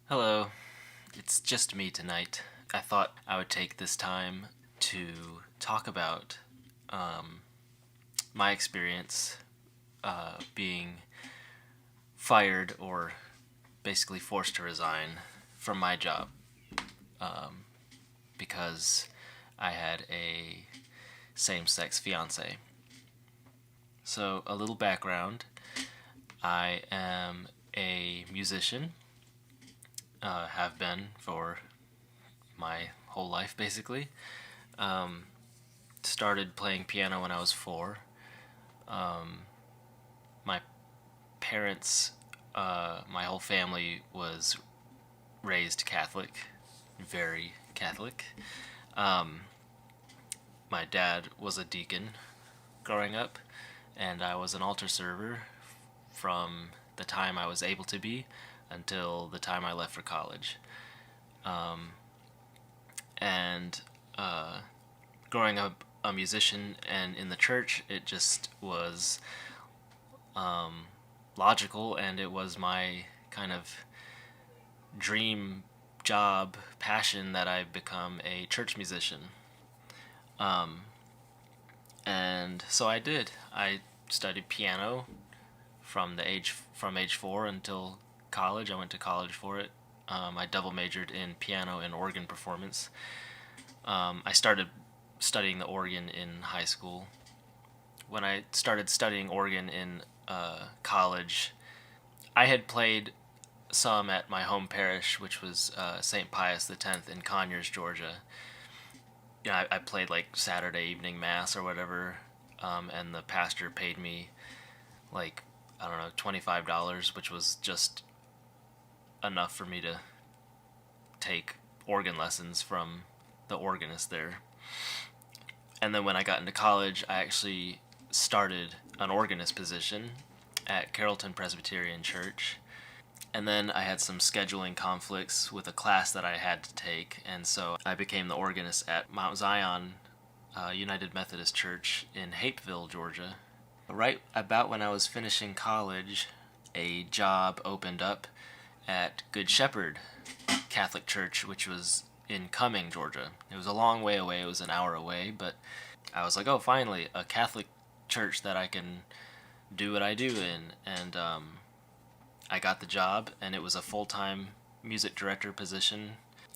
Hello, it's just me tonight. I thought I would take this time to talk about um, my experience being fired or basically forced to resign from my job because I had a same sex fiance. So, a little background: I am a musician, have been for my whole life basically. Started playing piano when I was 4. My parents, my whole family was raised Catholic, very Catholic. My dad was a deacon growing up, and I was an altar server from the time I was able to be until the time I left for college. And growing up a musician and in the church, it just was logical, and it was my kind of dream job passion that I become a church musician. And so I did. I studied piano from age 4 until college. I went to college for it. I double majored in piano and organ performance. I started studying the organ in high school. When I started studying organ in college, I had played some at my home parish, which was St. Pius X in Conyers, Georgia. I played like Saturday evening mass or whatever, and the pastor paid me like, I don't know, $25, which was just enough for me to take organ lessons from the organist there. And then when I got into college, I actually started an organist position at Carrollton Presbyterian Church. And then I had some scheduling conflicts with a class that I had to take, and so I became the organist at Mount Zion United Methodist Church in Hapeville, Georgia. Right about when I was finishing college, a job opened up at Good Shepherd Catholic Church, which was in Cumming, Georgia. It was a long way away, it was an hour away, but I was like, oh, finally, a Catholic church that I can do what I do in. And I got the job, and it was a full-time music director position,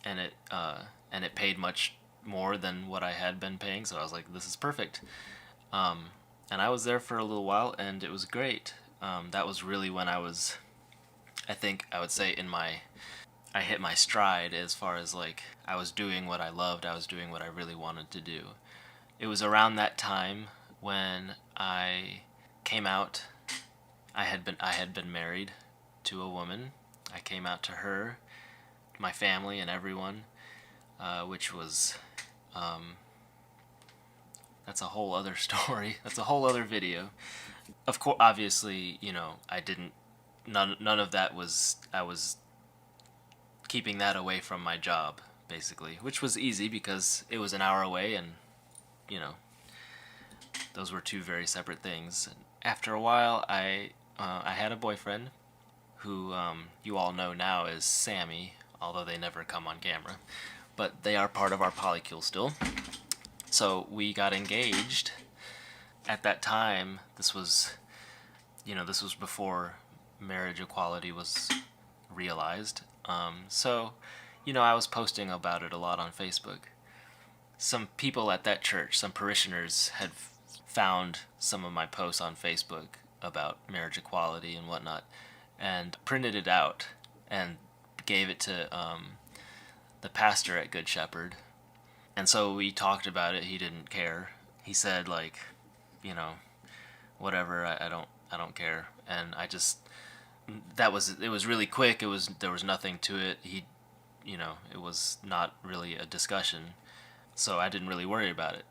and it paid much more than what I had been paying, so I was like, this is perfect. And I was there for a little while, and it was great. That was really when I think I would say I hit my stride as far as like I was doing what I loved, I was doing what I really wanted to do. It was around that time when I came out. I had been married to a woman. I came out to her, my family, and everyone, which was that's a whole other story. That's a whole other video. Of course, obviously, I didn't. None of that was. I was keeping that away from my job, basically, which was easy because it was an hour away, and you know, those were two very separate things. And after a while, I had a boyfriend who you all know now as Sammy, although they never come on camera, but they are part of our polycule still. So we got engaged. At that time, this was before marriage equality was realized. I was posting about it a lot on Facebook. Some people at that church, some parishioners, had found some of my posts on Facebook about marriage equality and whatnot, and printed it out and gave it to the pastor at Good Shepherd. And so we talked about it. He didn't care. He said like, you know, whatever. I don't care. And I just it was really quick. There was nothing to it. It was not really a discussion. So I didn't really worry about it.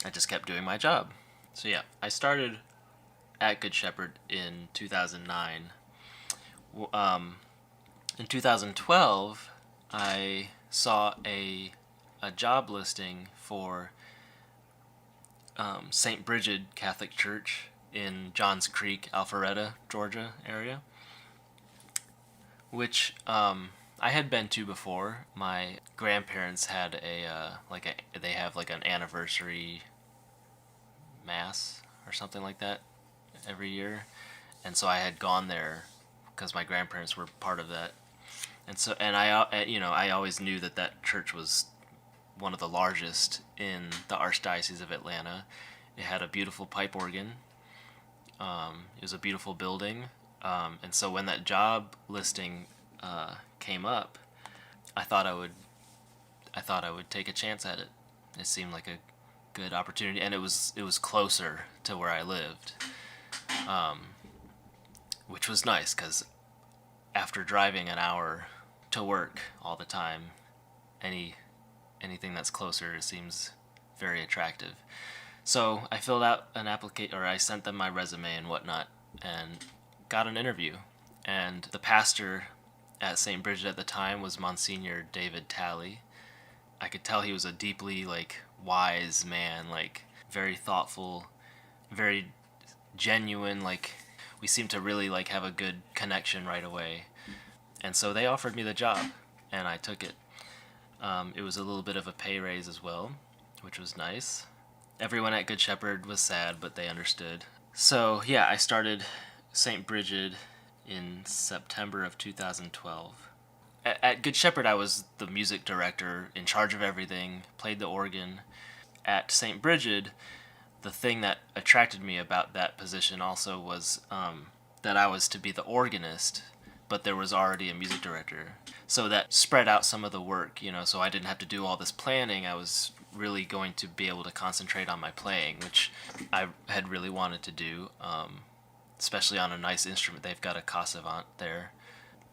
I just kept doing my job. So yeah, I started at Good Shepherd in 2009. In 2012, I saw a job listing for Saint Brigid Catholic Church in Johns Creek, Alpharetta, Georgia area, which I had been to before. My grandparents had they have like an anniversary mass or something like that every year, and so I had gone there because my grandparents were part of that. And so, and I always knew that that church was one of the largest in the Archdiocese of Atlanta. It had a beautiful pipe organ. It was a beautiful building. And so when that job listing came up, I thought I would take a chance at it. It seemed like a good opportunity, and it was closer to where I lived, which was nice because after driving an hour to work all the time, anything that's closer seems very attractive. So I filled out an application, or I sent them my resume and whatnot, and got an interview. And the pastor at Saint Brigid at the time was Monsignor Tally. I could tell he was a deeply wise man, very thoughtful, very genuine. We seemed to really have a good connection right away. And so they offered me the job, and I took it. It was a little bit of a pay raise as well, which was nice. Everyone at Good Shepherd was sad, but they understood. So yeah, I started Saint Brigid in September of 2012. At Good Shepherd, I was the music director, in charge of everything, played the organ. At Saint Brigid, the thing that attracted me about that position also was that I was to be the organist, but there was already a music director. So that spread out some of the work, so I didn't have to do all this planning. I was really going to be able to concentrate on my playing, which I had really wanted to do, especially on a nice instrument. They've got a Cassavant there.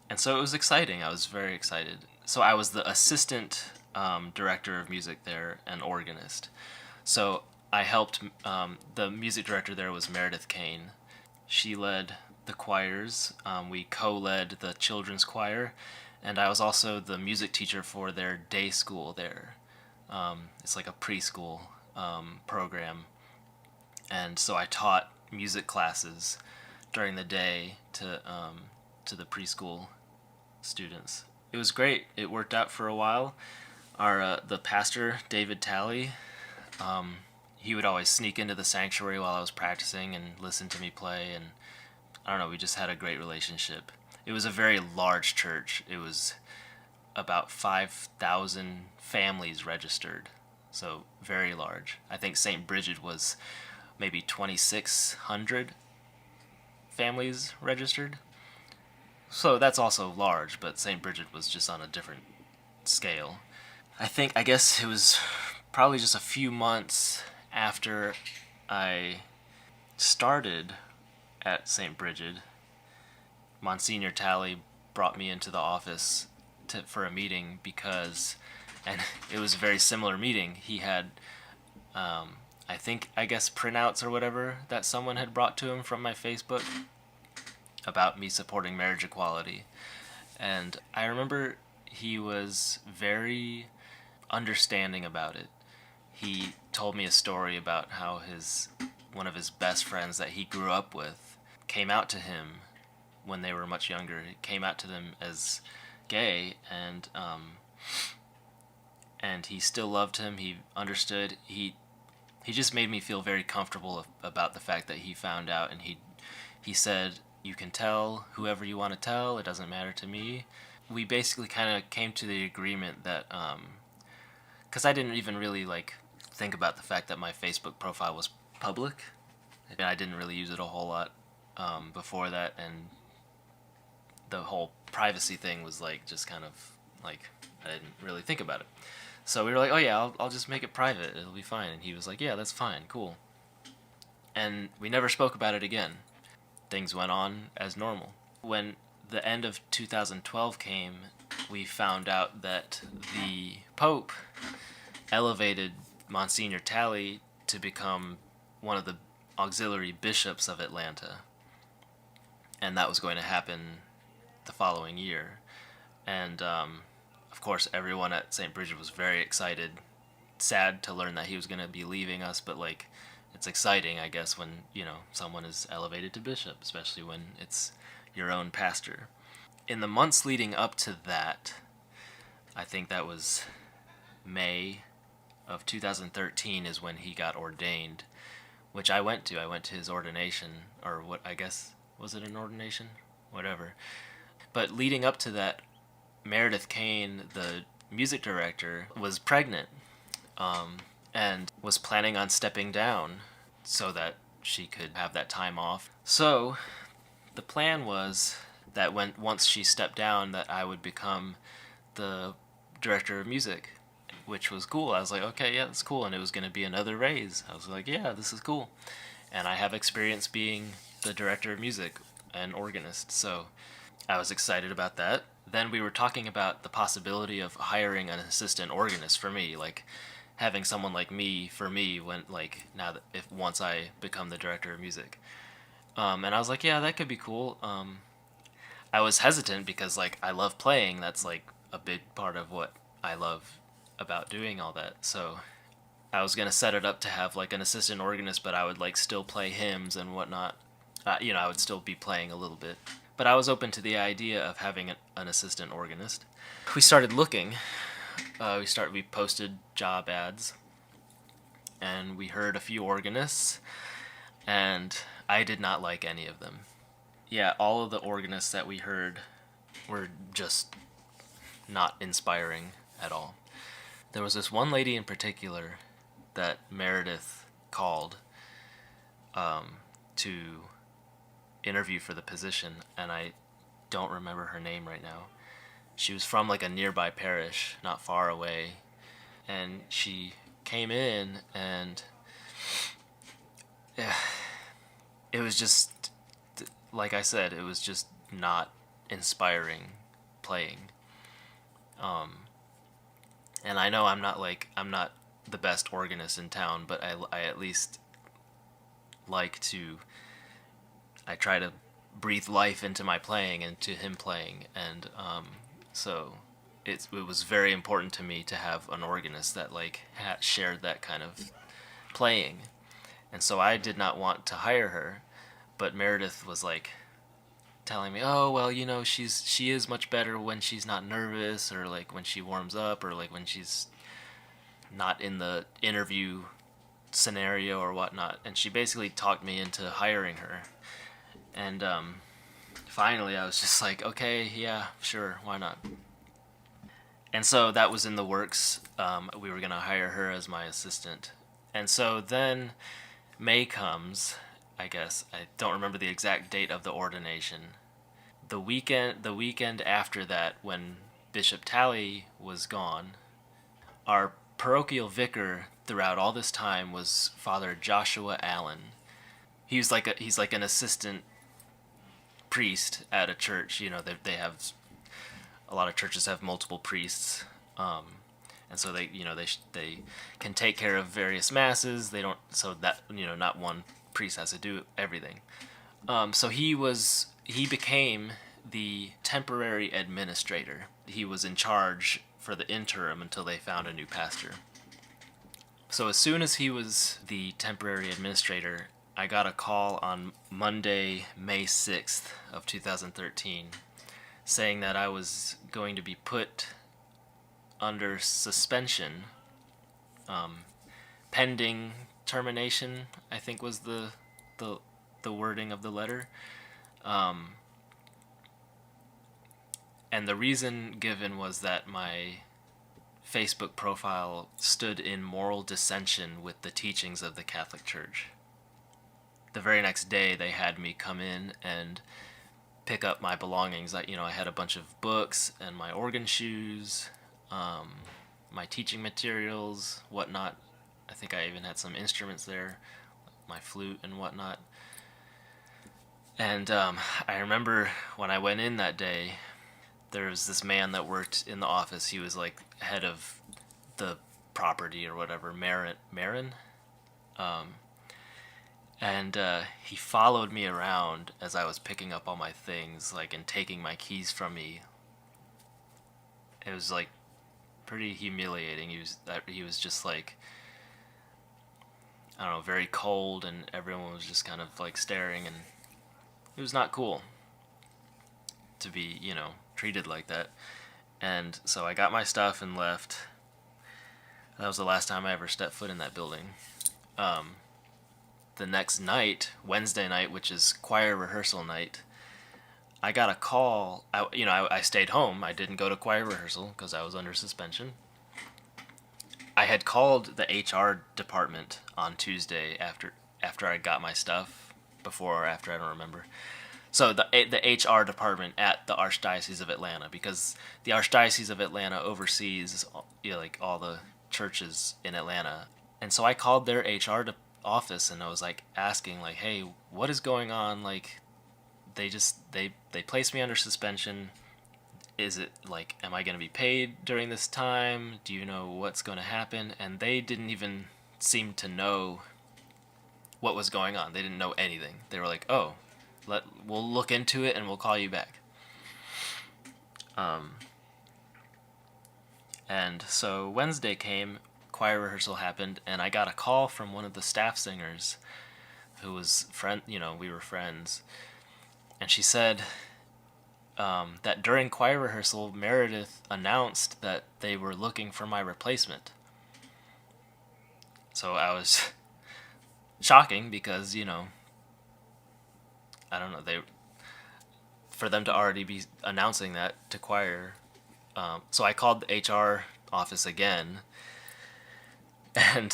And so it was exciting. I was very excited. So I was the assistant director of music there and organist. So I helped, the music director there was Meredith Kane. She led the choirs. We co-led the children's choir, and I was also the music teacher for their day school there. It's like a preschool program, and so I taught music classes during the day to the preschool students. It was great. It worked out for a while. The pastor, David Tally, he would always sneak into the sanctuary while I was practicing and listen to me play, and I don't know, we just had a great relationship. It was a very large church. It was about 5,000 families registered, so very large. I think St. Brigid was maybe 2,600 families registered. So that's also large, but St. Brigid was just on a different scale. I guess it was probably just a few months after I started at St. Brigid, Monsignor Tally brought me into the office for a meeting and it was a very similar meeting. He had, I guess printouts or whatever that someone had brought to him from my Facebook about me supporting marriage equality. And I remember he was very understanding about it. He told me a story about how one of his best friends that he grew up with came out to him when they were much younger. He came out to them as gay, and he still loved him. He understood. He just made me feel very comfortable about the fact that he found out, and he said, "You can tell whoever you want to tell. It doesn't matter to me." We basically kind of came to the agreement that, because I didn't even really think about the fact that my Facebook profile was public. And I didn't really use it a whole lot before that, and the whole privacy thing was just kind of I didn't really think about it. So we were like, oh yeah, I'll just make it private. It'll be fine. And he was like, yeah, that's fine, cool. And we never spoke about it again. Things went on as normal. When the end of 2012 came, we found out that the Pope elevated Monsignor Tally to become one of the auxiliary bishops of Atlanta. And that was going to happen the following year. And of course, everyone at St. Brigid was very excited. Sad to learn that he was going to be leaving us, but it's exciting, I guess, when someone is elevated to bishop, especially when it's your own pastor. in the months leading up to that, I think that was May of 2013 is when he got ordained, which I went to. I went to his ordination, or what I guess, was it an ordination? Whatever. But leading up to that, Meredith Kane, the music director, was pregnant, and was planning on stepping down so that she could have that time off. So the plan was that once she stepped down, that I would become the director of music, which was cool. I was like, okay, yeah, that's cool. And it was going to be another raise. I was like, yeah, this is cool. And I have experience being the director of music and organist, so I was excited about that. Then we were talking about the possibility of hiring an assistant organist for me, like having someone like me for me when, like, now that if once I become the director of music. And I was like, yeah, that could be cool. I was hesitant because, like, I love playing. That's like a big part of what I love about doing all that. So I was gonna set it up to have like an assistant organist, but I would like still play hymns and whatnot. I would still be playing a little bit. But I was open to the idea of having an assistant organist. We started looking. We posted job ads, and we heard a few organists, and I did not like any of them. Yeah, all of the organists that we heard were just not inspiring at all. There was this one lady in particular that Meredith called to interview for the position, and I don't remember her name right now. She was from like a nearby parish, not far away, and she came in, and it was just, like I said, it was just not inspiring playing. And I know I'm not the best organist in town, but I at least I try to breathe life into my playing and to him playing, and so it was very important to me to have an organist that like shared that kind of playing, and so I did not want to hire her, but Meredith was like telling me, oh well, she is much better when she's not nervous, or like when she warms up, or like when she's not in the interview scenario or whatnot, and she basically talked me into hiring her. And finally I was just like, okay, yeah, sure, why not? And so that was in the works. We were going to hire her as my assistant. And so then May comes, I guess. I don't remember the exact date of the ordination. The weekend after that, when Bishop Tally was gone, our parochial vicar throughout all this time was Father Joshua Allen. He's like an assistant priest at a church. They have, a lot of churches have multiple priests, and so they can take care of various masses. They don't, so that not one priest has to do everything. So he became the temporary administrator. He was in charge for the interim until they found a new pastor. So as soon as he was the temporary administrator, I got a call on Monday, May 6th of 2013, saying that I was going to be put under suspension, pending termination, I think was the wording of the letter. And the reason given was that my Facebook profile stood in moral dissension with the teachings of the Catholic Church. The very next day, they had me come in and pick up my belongings. I had a bunch of books and my organ shoes, my teaching materials, whatnot. I think I even had some instruments there, my flute and whatnot. And I remember when I went in that day, there was this man that worked in the office. He was like head of the property or whatever, Marin. And he followed me around as I was picking up all my things, like, and taking my keys from me. It was like pretty humiliating. He was just like, I don't know, very cold, and everyone was just kind of like staring, and it was not cool. to be, treated like that. And so I got my stuff and left. That was the last time I ever stepped foot in that building. The next night, Wednesday night, which is choir rehearsal night, I got a call. I stayed home. I didn't go to choir rehearsal because I was under suspension. I had called the HR department on Tuesday after I got my stuff, before or after, I don't remember. So the HR department at the Archdiocese of Atlanta, because the Archdiocese of Atlanta oversees like all the churches in Atlanta. And so I called their HR office and I was like asking like, hey, what is going on? Like, they placed me under suspension. Is it like, am I going to be paid during this time? Do you know what's going to happen? And they didn't even seem to know what was going on. They didn't know anything. They were like, oh, we'll look into it and we'll call you back. And so Wednesday came, choir rehearsal happened, and I got a call from one of the staff singers who was we were friends. And she said that during choir rehearsal, Meredith announced that they were looking for my replacement. So I was shocking because, I don't know, for them to already be announcing that to choir. So I called the HR office again, and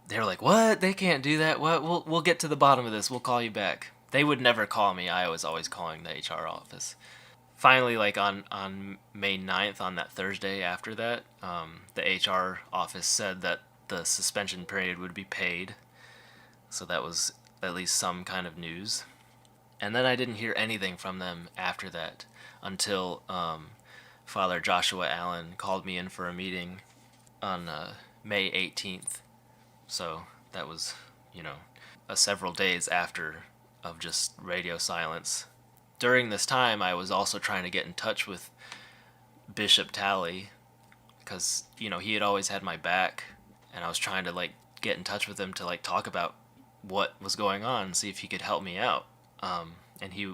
they were like, "What? They can't do that. What? We'll get to the bottom of this. We'll call you back." They would never call me. I was always calling the HR office. Finally, like on May 9th, on that Thursday after that, the HR office said that the suspension period would be paid. So that was at least some kind of news. And then I didn't hear anything from them after that until Father Joshua Allen called me in for a meeting on May 18th. So that was, several days after of just radio silence. During this time, I was also trying to get in touch with Bishop Tally because, he had always had my back, and I was trying to, get in touch with him to, talk about what was going on and see if he could help me out. And he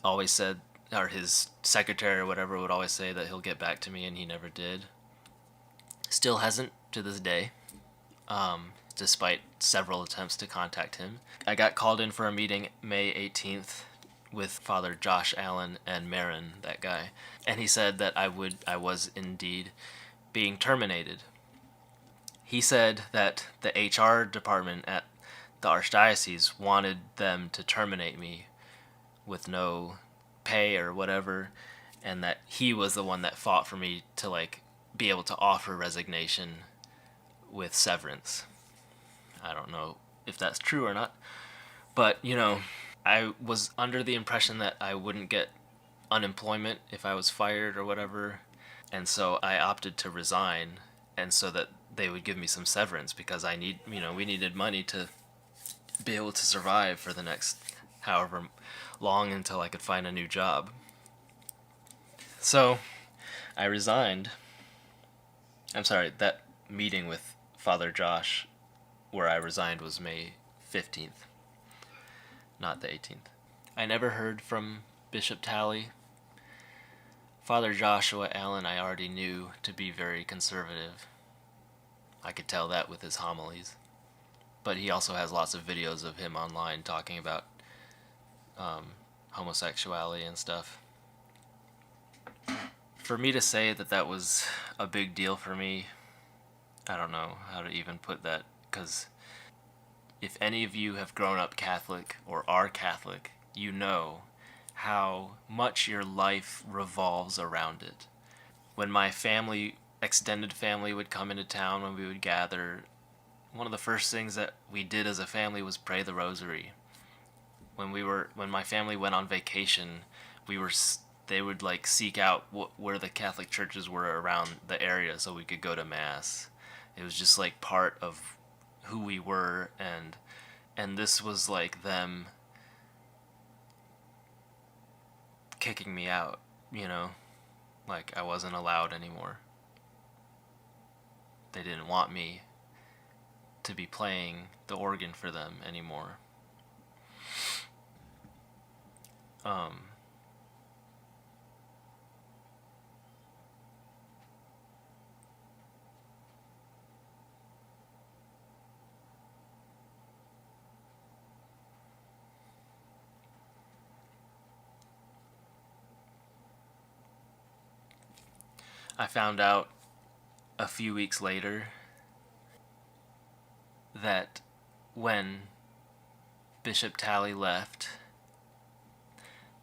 always said, or his secretary or whatever would always say that he'll get back to me, and he never did. Still hasn't to this day, despite several attempts to contact him. I got called in for a meeting May 18th with Father Josh Allen and Marin, that guy, and he said that I was indeed being terminated. He said that the HR department at the Archdiocese wanted them to terminate me with no pay or whatever, and that he was the one that fought for me to be able to offer resignation with severance. I don't know if that's true or not, but I was under the impression that I wouldn't get unemployment if I was fired or whatever, and so I opted to resign, and so that they would give me some severance because we needed money to be able to survive for the next however long until I could find a new job. So I resigned. I'm sorry, that meeting with Father Josh where I resigned was May 15th, not the 18th. I never heard from Bishop Tally. Father Joshua Allen I already knew to be very conservative. I could tell that with his homilies. But he also has lots of videos of him online talking about homosexuality and stuff. For me to say that was a big deal for me, I don't know how to even put that, because if any of you have grown up Catholic or are Catholic, you know how much your life revolves around it. When my extended family would come into town, when we would gather, one of the first things that we did as a family was pray the rosary. When my family went on vacation, they would seek out where the Catholic churches were around the area so we could go to Mass. It was just part of who we were, and this was them kicking me out, I wasn't allowed anymore. They didn't want me to be playing the organ for them anymore. I found out a few weeks later that when Bishop Tally left,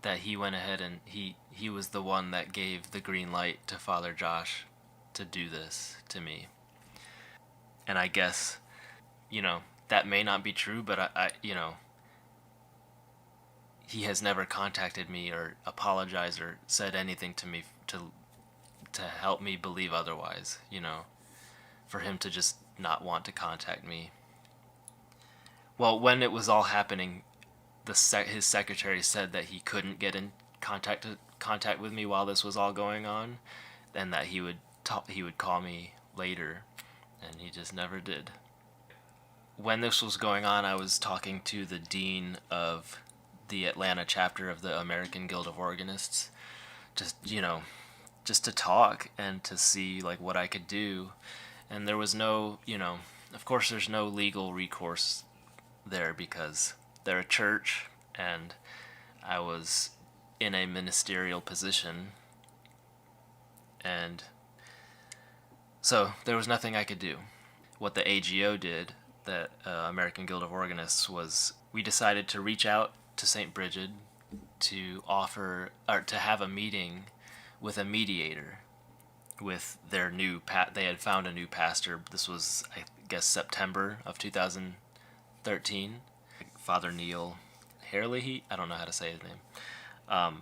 that he went ahead and he was the one that gave the green light to Father Josh to do this to me. And I guess, that may not be true, but I he has never contacted me or apologized or said anything to me to help me believe otherwise, for him to just not want to contact me. Well, when it was all happening, his secretary said that he couldn't get in contact with me while this was all going on, and that he would call me later, and he just never did. When this was going on, I was talking to the dean of the Atlanta chapter of the American Guild of Organists, just to talk and to see like what I could do. And there was no, of course there's no legal recourse there because they're a church and I was in a ministerial position, and so there was nothing I could do. What the AGO did, the American Guild of Organists, was we decided to reach out to Saint Brigid to offer or to have a meeting with a mediator with their they had found a new pastor. This was, I guess, September of 2013. Father Neil Herlihy, I don't know how to say his name.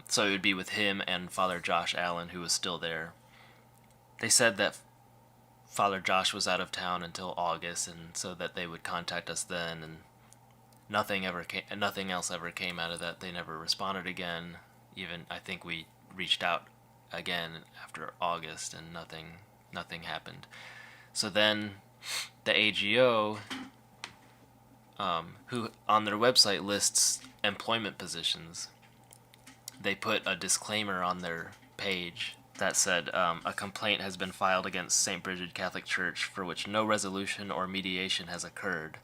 So it would be with him and Father Josh Allen, who was still there. They said that Father Josh was out of town until August, and so that they would contact us then, and nothing else ever came out of that. They never responded again. Even I think we reached out again after August, and nothing happened. So then the AGO, who on their website lists employment positions, they put a disclaimer on their page that said, a complaint has been filed against Saint Brigid Catholic Church for which no resolution or mediation has occurred.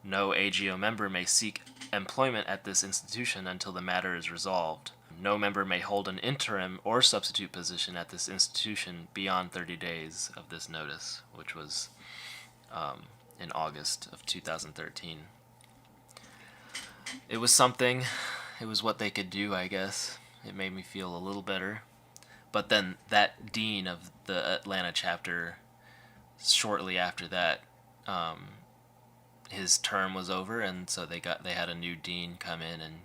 No AGO member may seek employment at this institution until the matter is resolved. No member may hold an interim or substitute position at this institution beyond 30 days of this notice, which was in August of 2013. It was something. It was what they could do, I guess. It made me feel a little better. But then that dean of the Atlanta chapter, shortly after that, his term was over, and so they had a new dean come in, and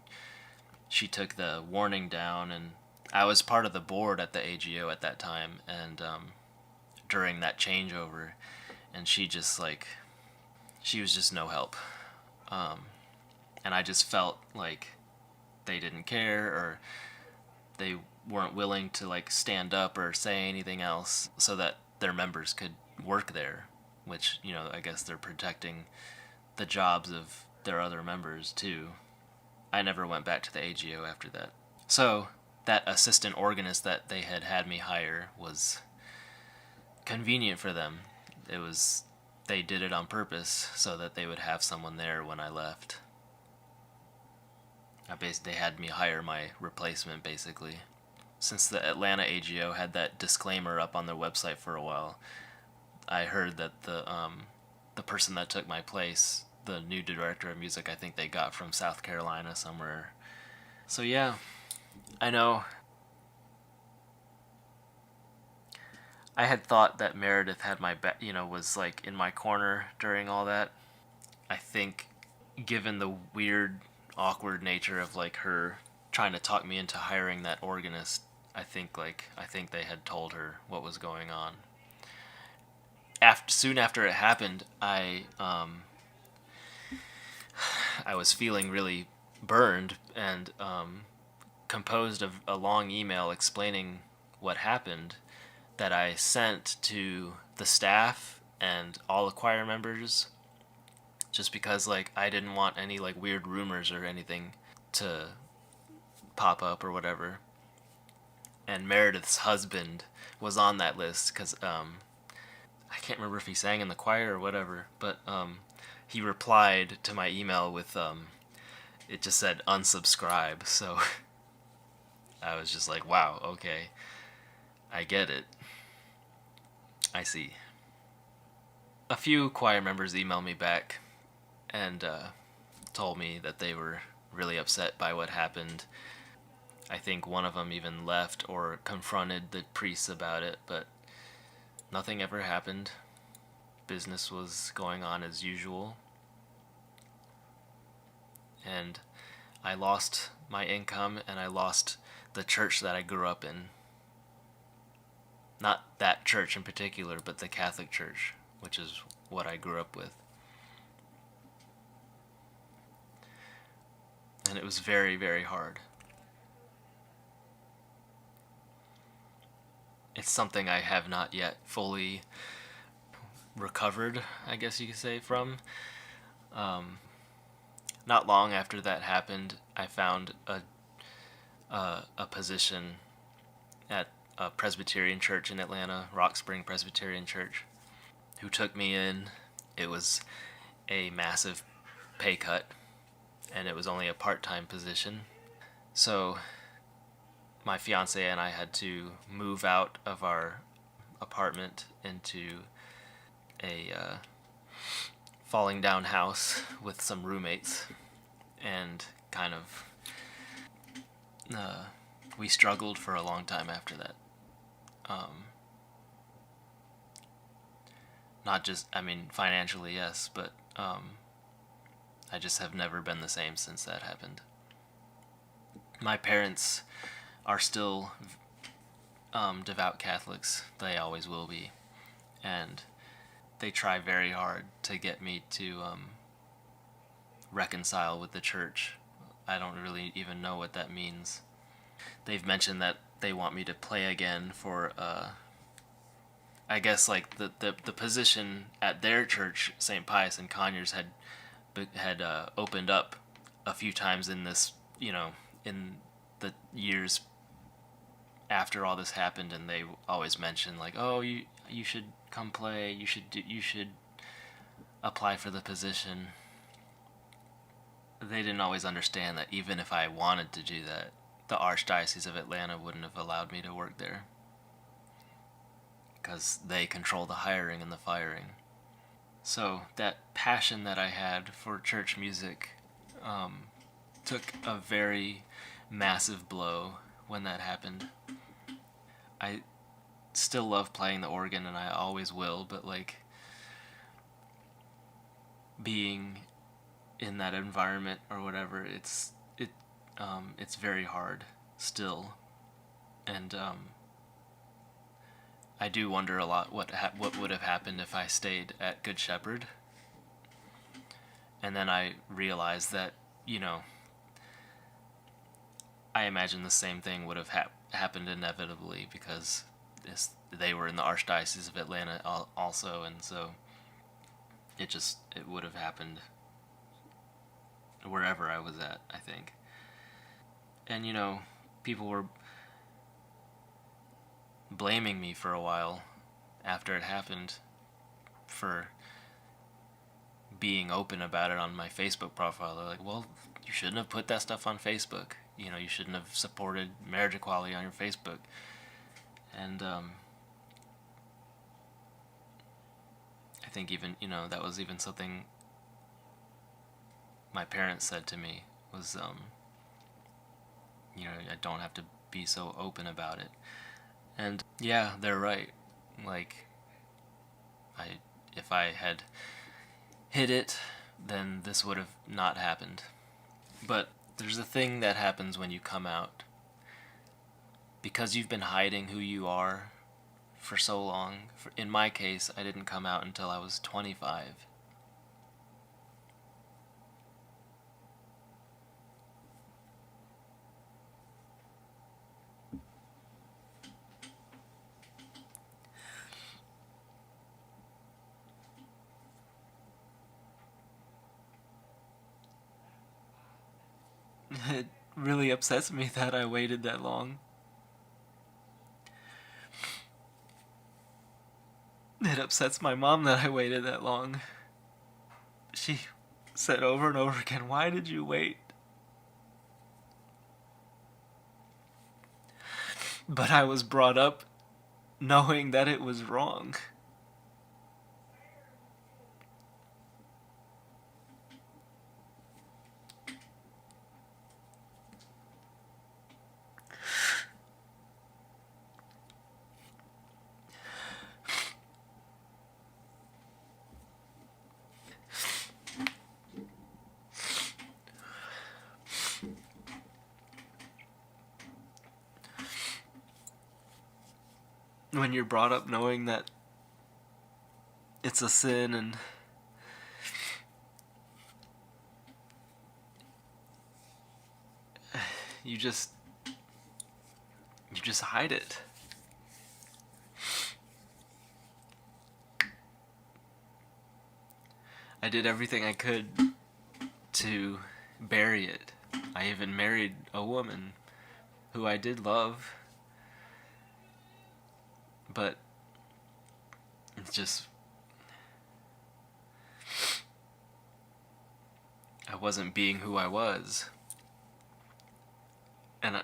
she took the warning down. And I was part of the board at the AGO at that time, and during that changeover, and she was just no help, and I just felt like they didn't care, or they weren't willing to stand up or say anything else so that their members could work there, which I guess they're protecting the jobs of their other members too. I never went back to the AGO after that. So that assistant organist that they had me hire was convenient for them. They did it on purpose so that they would have someone there when I left. They had me hire my replacement, basically. Since the Atlanta AGO had that disclaimer up on their website for a while, I heard that the person that took my place, the new director of music, I think they got from South Carolina somewhere. So yeah, I know. I had thought that Meredith had my was in my corner during all that. I think, given the weird, awkward nature of her trying to talk me into hiring that organist, I think they had told her what was going on. Soon after it happened, I was feeling really burned, and composed a long email explaining what happened that I sent to the staff and all the choir members, just because I didn't want any weird rumors or anything to pop up or whatever. And Meredith's husband was on that list because I can't remember if he sang in the choir or whatever, but he replied to my email with it just said unsubscribe. So I was just like, wow, okay, I get it. I see. A few choir members emailed me back and told me that they were really upset by what happened. I think one of them even left or confronted the priests about it, but nothing ever happened. Business was going on as usual. And I lost my income and I lost the church that I grew up in. Not that church in particular, but the Catholic Church, which is what I grew up with. And it was very, very hard. It's something I have not yet fully recovered, I guess you could say, from. Not long after that happened, I found a position at a Presbyterian church in Atlanta, Rock Spring Presbyterian Church, who took me in. It was a massive pay cut, and it was only a part-time position. So my fiancé and I had to move out of our apartment into a falling down house with some roommates, and kind of we struggled for a long time after that. Not just, I mean, financially, yes, but I just have never been the same since that happened. My parents are still devout Catholics. They always will be. And they try very hard to get me to reconcile with the church. I don't really even know what that means. They've mentioned that they want me to play again for, I guess, like the position at their church, St. Pius and Conyers, had opened up a few times in this, in the years after all this happened, and they always mention like, oh, you should come play, you should apply for the position. They didn't always understand that even if I wanted to do that, the Archdiocese of Atlanta wouldn't have allowed me to work there, because they control the hiring and the firing. So that passion that I had for church music took a very massive blow when that happened. I still love playing the organ, and I always will, but like being in that environment or whatever, it's very hard still, and I do wonder a lot what would have happened if I stayed at Good Shepherd. And then I realized that, I imagine the same thing would have happened inevitably, because they were in the Archdiocese of Atlanta also, and so it would have happened wherever I was at, I think. And people were blaming me for a while after it happened for being open about it on my Facebook profile. They're like, well, you shouldn't have put that stuff on Facebook. You shouldn't have supported marriage equality on your Facebook. And I think even, that was even something my parents said to me was, I don't have to be so open about it. And yeah, they're right. Like, if I had hid it, then this would have not happened. But there's a thing that happens when you come out. Because you've been hiding who you are for so long. In my case, I didn't come out until I was 25. It really upsets me that I waited that long. It upsets my mom that I waited that long. She said over and over again, "Why did you wait?" But I was brought up knowing that it was wrong. when you're brought up knowing that it's a sin, and you just hide it. I did everything I could to bury it. I even married a woman who I did love, but it's just, I wasn't being who I was. And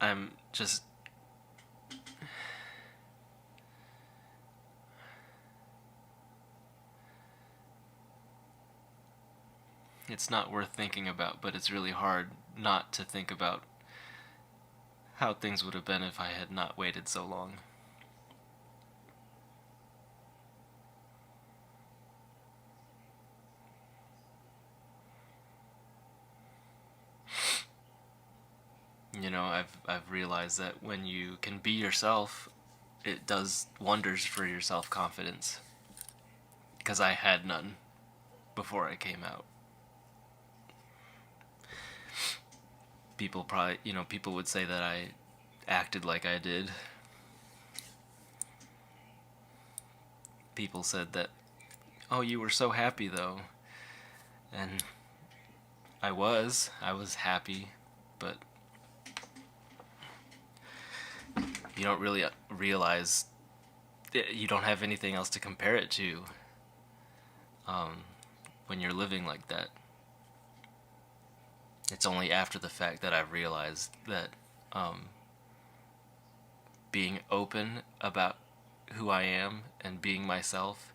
I'm just, it's not worth thinking about, but it's really hard not to think about how things would have been if I had not waited so long. You know, I've realized that when you can be yourself, it does wonders for your self-confidence. Because I had none before I came out. People probably, people would say that I acted like I did. People said that, oh, you were so happy though. And I was happy, but you don't really realize you don't have anything else to compare it to when you're living like that. It's only after the fact that I've realized that being open about who I am and being myself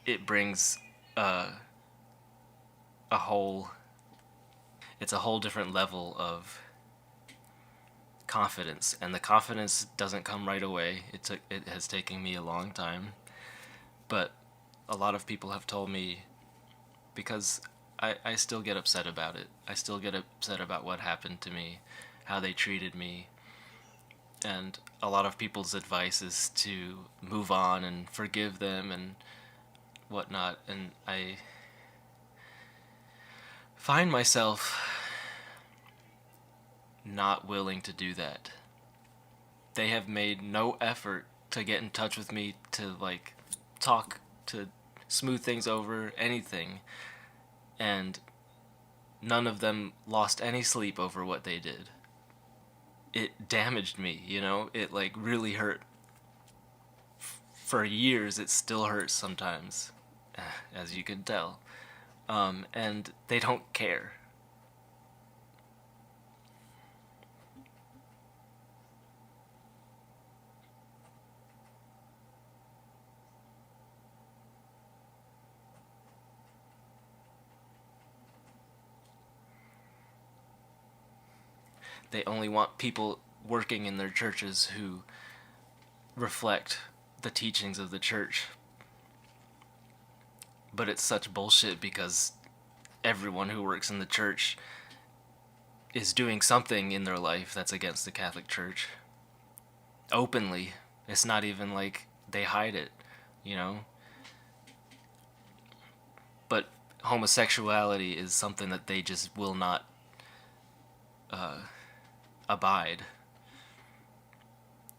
it brings a whole different level of confidence, and the confidence doesn't come right away. It has taken me a long time, but a lot of people have told me, because I still get upset about it. I still get upset about what happened to me, how they treated me, and a lot of people's advice is to move on and forgive them and whatnot, and I find myself not willing to do that. They have made no effort to get in touch with me, to talk, to smooth things over, anything, and none of them lost any sleep over what they did. It damaged me, it really hurt. For years it still hurts sometimes, as you can tell, and they don't care. They only want people working in their churches who reflect the teachings of the church. But it's such bullshit, because everyone who works in the church is doing something in their life that's against the Catholic Church. Openly. It's not even like they hide it, But homosexuality is something that they just will not abide.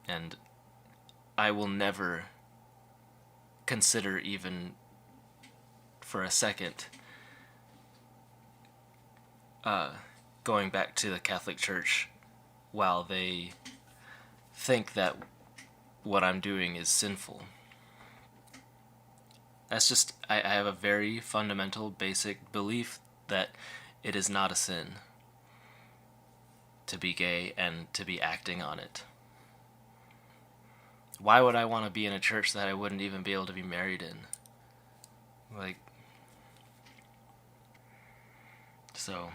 And I will never consider, even for a second, going back to the Catholic Church while they think that what I'm doing is sinful. That's just, I have a very fundamental, basic belief that it is not a sin to be gay and to be acting on it. Why would I want to be in a church that I wouldn't even be able to be married in? So,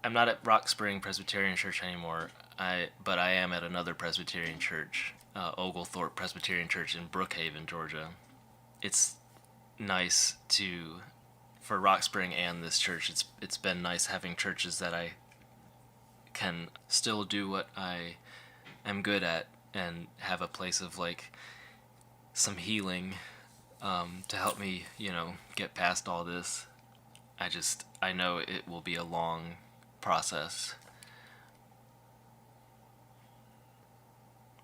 I'm not at Rock Spring Presbyterian Church anymore, but I am at another Presbyterian church, Oglethorpe Presbyterian Church in Brookhaven, Georgia. It's nice to for Rock Spring and this church, it's been nice having churches that I can still do what I am good at and have a place of like some healing to help me, get past all this. I know it will be a long process.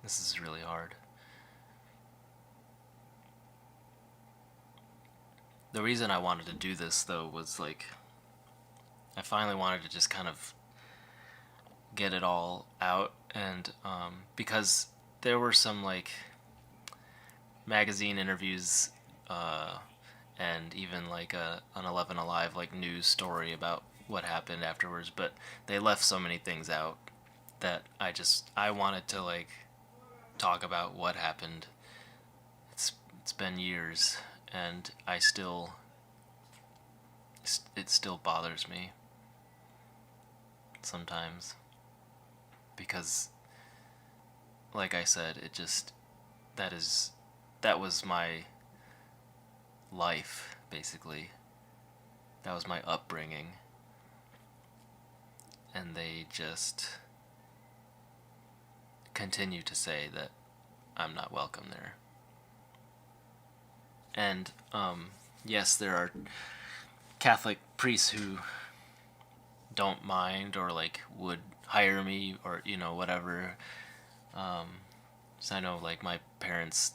This is really hard. The reason I wanted to do this, though, was like I finally wanted to just kind of get it all out, and because there were some like magazine interviews and even like an 11 Alive like news story about what happened afterwards, but they left so many things out that I wanted to like talk about what happened. It's been years, and it still bothers me sometimes, because like I said, that was my life, basically. That was my upbringing, and they just continue to say that I'm not welcome there. And yes, there are Catholic priests who don't mind or like would hire me or whatever. So I know like my parents'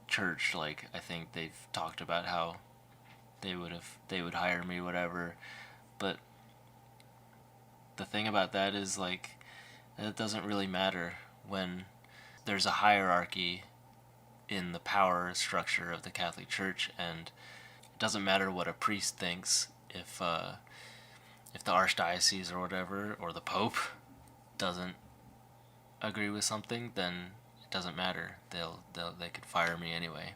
church, like I think they've talked about how they would hire me, whatever. But the thing about that is like it doesn't really matter when there's a hierarchy in the power structure of the Catholic Church, and it doesn't matter what a priest thinks if the archdiocese or whatever or the Pope doesn't agree with something, then it doesn't matter. They could fire me anyway.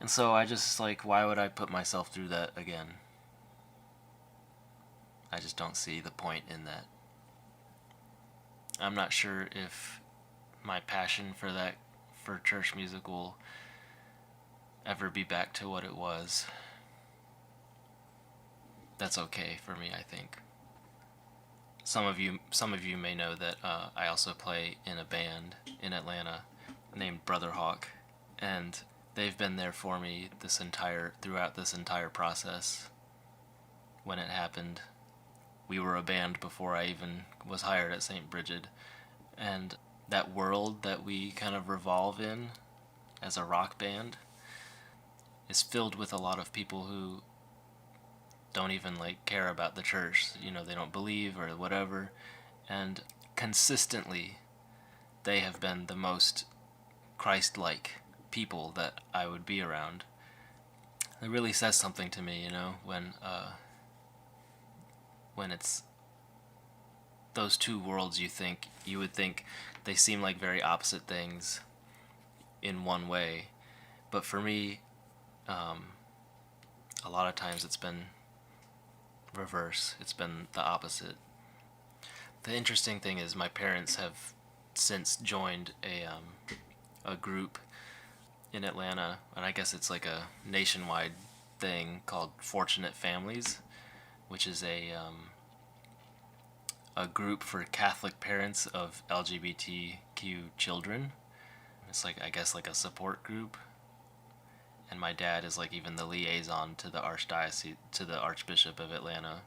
And so I just like, why would I put myself through that again? I just don't see the point in that. I'm not sure if my passion for church music will ever be back to what it was. That's okay for me, I think. Some of you may know that I also play in a band in Atlanta named Brother Hawk, and they've been there for me throughout this entire process. When it happened, we were a band before I even was hired at Saint Brigid, and that world that we kind of revolve in as a rock band is filled with a lot of people who don't even like care about the church. They don't believe or whatever, and consistently they have been the most Christ-like people that I would be around. It really says something to me, when it's those two worlds. You would think they seem like very opposite things in one way, but for me, a lot of times it's been reverse. It's been the opposite. The interesting thing is my parents have since joined a group in Atlanta, and I guess it's like a nationwide thing called Fortunate Families, which is a group for Catholic parents of LGBTQ children. It's like, I guess, like a support group. And my dad is like even the liaison to the archdiocese, to the Archbishop of Atlanta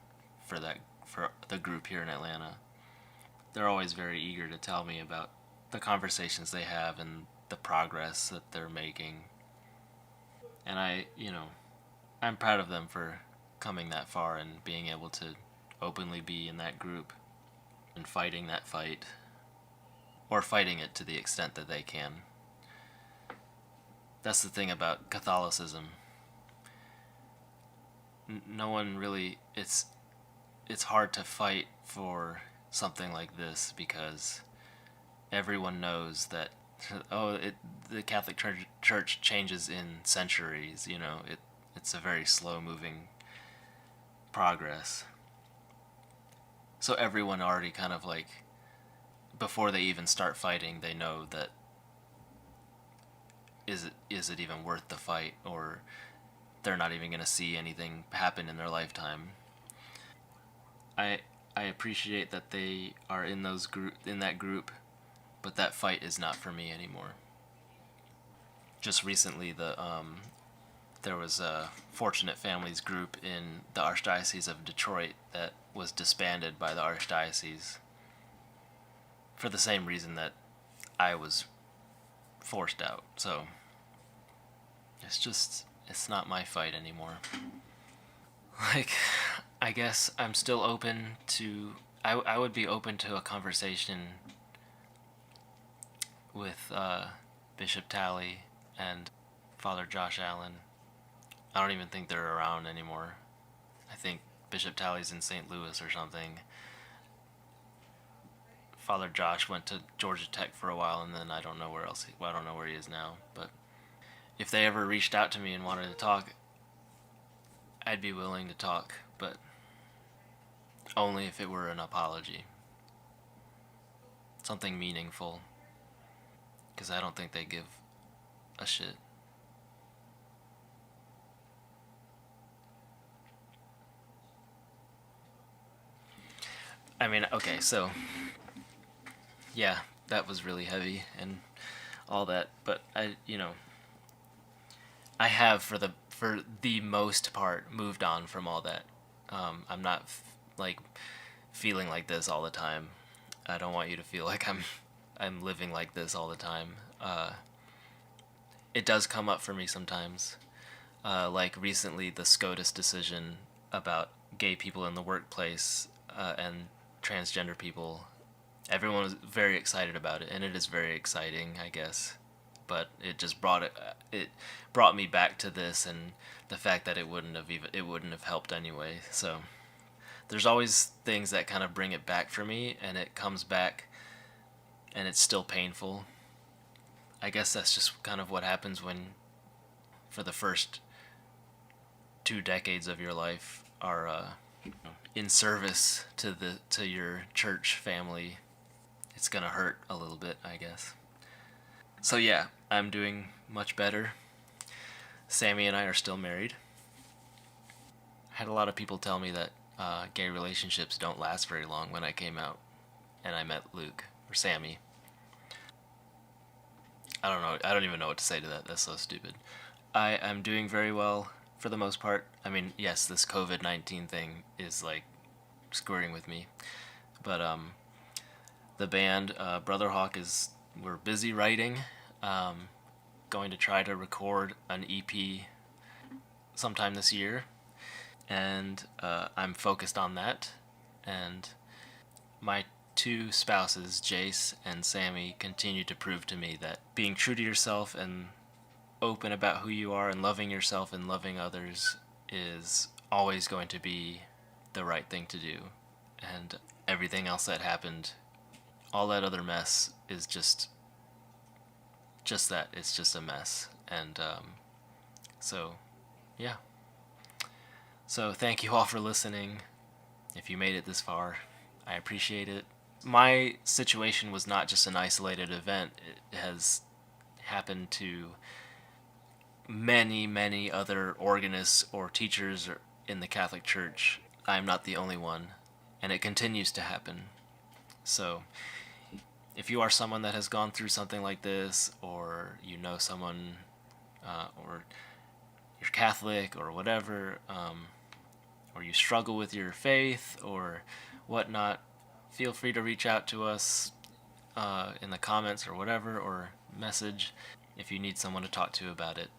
for the group here in Atlanta. They're always very eager to tell me about the conversations they have and the progress that they're making. And I'm proud of them for coming that far and being able to openly be in that group and fighting that fight, or fighting it to the extent that they can. That's the thing about Catholicism. No one really, it's hard to fight for something like this because everyone knows that the Catholic Church changes in centuries. It's a very slow moving progress. So everyone already kind of like, before they even start fighting, they know that is it even worth the fight, or they're not even going to see anything happen in their lifetime. I appreciate that they are in that group, but that fight is not for me anymore. Just recently, there was a Fortunate Families group in the Archdiocese of Detroit that was disbanded by the Archdiocese for the same reason that I was forced out. So it's not my fight anymore. Like, I guess I'm still open to, I would be open to a conversation with Bishop Tally and Father Josh Allen. I don't even think they're around anymore. I think Bishop Tally's in St. Louis or something. Father Josh went to Georgia Tech for a while, and then I don't know where he is now. But if they ever reached out to me and wanted to talk, I'd be willing to talk, but only if it were an apology. Something meaningful. Because I don't think they give a shit. I mean, okay, so yeah, that was really heavy and all that, but I have for the most part moved on from all that. I'm not like feeling like this all the time. I don't want you to feel like I'm living like this all the time. It does come up for me sometimes. Like recently, the SCOTUS decision about gay people in the workplace and transgender people. Everyone was very excited about it, and it is very exciting, I guess. But it just brought me back to this and the fact that it wouldn't have helped anyway. So there's always things that kind of bring it back for me, and it comes back, and it's still painful. I guess that's just kind of what happens when, for the first 2 decades of your life, are in service to your church family. It's gonna hurt a little bit, I guess. So yeah, I'm doing much better. Sammy and I are still married. I had a lot of people tell me that gay relationships don't last very long when I came out and I met Luke, or Sammy. I don't know. I don't even know what to say to that. That's so stupid. I'm doing very well for the most part. I mean, yes, this COVID-19 thing is like screwing with me. But the band, Brother Hawk, we're busy writing. Going to try to record an EP sometime this year. And I'm focused on that. And my 2 spouses, Jace and Sammy, continue to prove to me that being true to yourself and open about who you are and loving yourself and loving others is always going to be the right thing to do. And everything else that happened, all that other mess, is just that. It's just a mess. And so, yeah. So thank you all for listening. If you made it this far, I appreciate it. My situation was not just an isolated event. It has happened to many, many other organists or teachers in the Catholic Church. I'm not the only one, and it continues to happen. So if you are someone that has gone through something like this, or you know someone, or you're Catholic or whatever, or you struggle with your faith or whatnot, feel free to reach out to us in the comments or whatever, or message if you need someone to talk to about it.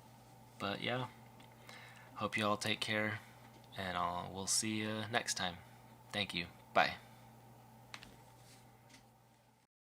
But yeah, hope you all take care, and we'll see you next time. Thank you. Bye.